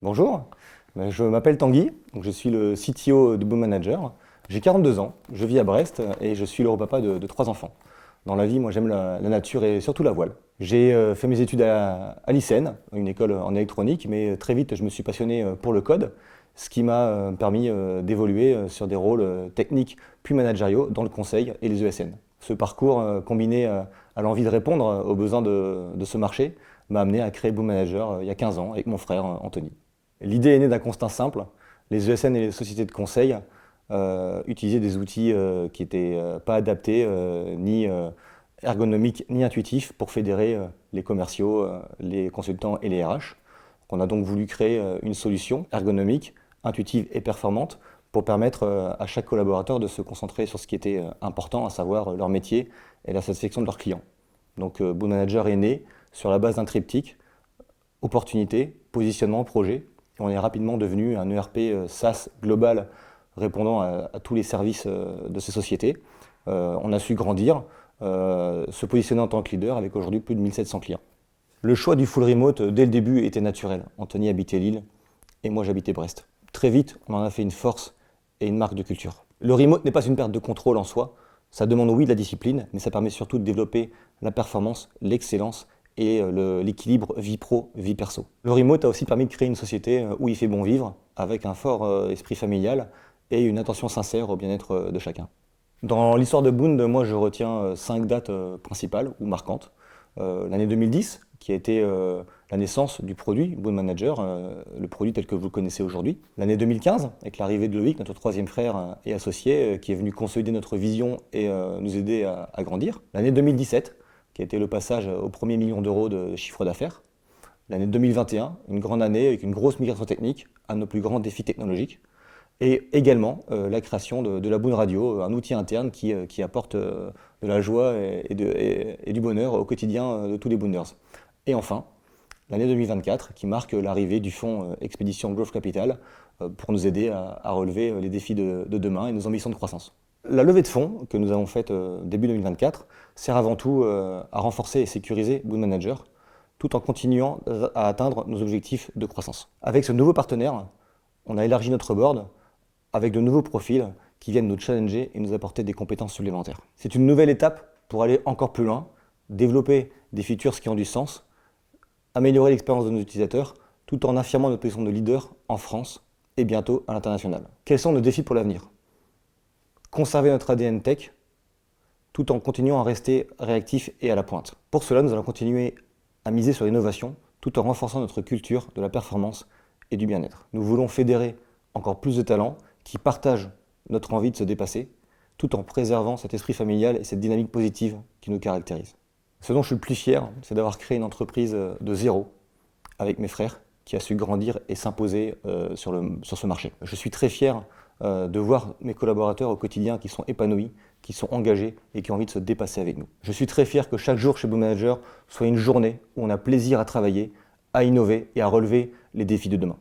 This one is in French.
Bonjour, je m'appelle Tanguy, donc je suis le CTO de Boom Manager. J'ai 42 ans, je vis à Brest et je suis le papa de 3 enfants. Dans la vie, moi j'aime la nature et surtout la voile. J'ai fait mes études à l'ICN, une école en électronique, mais très vite je me suis passionné pour le code, ce qui m'a permis d'évoluer sur des rôles techniques puis managériaux dans le conseil et les ESN. Ce parcours combiné à l'envie de répondre aux besoins de ce marché m'a amené à créer Boom Manager il y a 15 ans avec mon frère Anthony. L'idée est née d'un constat simple. Les ESN et les sociétés de conseil utilisaient des outils qui n'étaient pas adaptés, ni ergonomiques, ni intuitifs pour fédérer les commerciaux, les consultants et les RH. On a donc voulu créer une solution ergonomique, intuitive et performante pour permettre à chaque collaborateur de se concentrer sur ce qui était important, à savoir leur métier et la satisfaction de leurs clients. Donc Boom Manager est né sur la base d'un triptyque: opportunité, positionnement, projet. On est rapidement devenu un ERP SaaS global répondant à tous les services de ces sociétés. On a su grandir, se positionner en tant que leader avec aujourd'hui plus de 1700 clients. Le choix du full remote dès le début était naturel. Anthony habitait Lille et moi j'habitais Brest. Très vite, on en a fait une force et une marque de culture. Le remote n'est pas une perte de contrôle en soi. Ça demande oui de la discipline, mais ça permet surtout de développer la performance, l'excellence et l'équilibre vie pro, vie perso. Le remote a aussi permis de créer une société où il fait bon vivre, avec un fort esprit familial et une attention sincère au bien-être de chacun. Dans l'histoire de Boon, moi je retiens 5 dates principales ou marquantes. L'année 2010, qui a été la naissance du produit Boon Manager, le produit tel que vous le connaissez aujourd'hui. L'année 2015, avec l'arrivée de Loïc, notre troisième frère et associé, qui est venu consolider notre vision et nous aider à grandir. L'année 2017, qui a été le passage au premier million d'euros de chiffre d'affaires. L'année 2021, une grande année avec une grosse migration technique, un de nos plus grands défis technologiques. Et également la création de la Boon Radio, un outil interne qui apporte de la joie et du bonheur au quotidien de tous les Booners. Et enfin, l'année 2024, qui marque l'arrivée du fonds Expédition Growth Capital pour nous aider à relever les défis de demain et nos ambitions de croissance. La levée de fonds que nous avons faite début 2024 sert avant tout à renforcer et sécuriser Boon Manager, tout en continuant à atteindre nos objectifs de croissance. Avec ce nouveau partenaire, on a élargi notre board avec de nouveaux profils qui viennent nous challenger et nous apporter des compétences supplémentaires. C'est une nouvelle étape pour aller encore plus loin, développer des features qui ont du sens, améliorer l'expérience de nos utilisateurs, tout en affirmant notre position de leader en France et bientôt à l'international. Quels sont nos défis pour l'avenir ? Conserver notre ADN tech, tout en continuant à rester réactif et à la pointe. Pour cela, nous allons continuer à miser sur l'innovation, tout en renforçant notre culture de la performance et du bien-être. Nous voulons fédérer encore plus de talents qui partagent notre envie de se dépasser, tout en préservant cet esprit familial et cette dynamique positive qui nous caractérise. Ce dont je suis le plus fier, c'est d'avoir créé une entreprise de zéro avec mes frères, qui a su grandir et s'imposer sur ce marché. Je suis très fier de voir mes collaborateurs au quotidien qui sont épanouis, qui sont engagés et qui ont envie de se dépasser avec nous. Je suis très fier que chaque jour chez Boom Manager soit une journée où on a plaisir à travailler, à innover et à relever les défis de demain.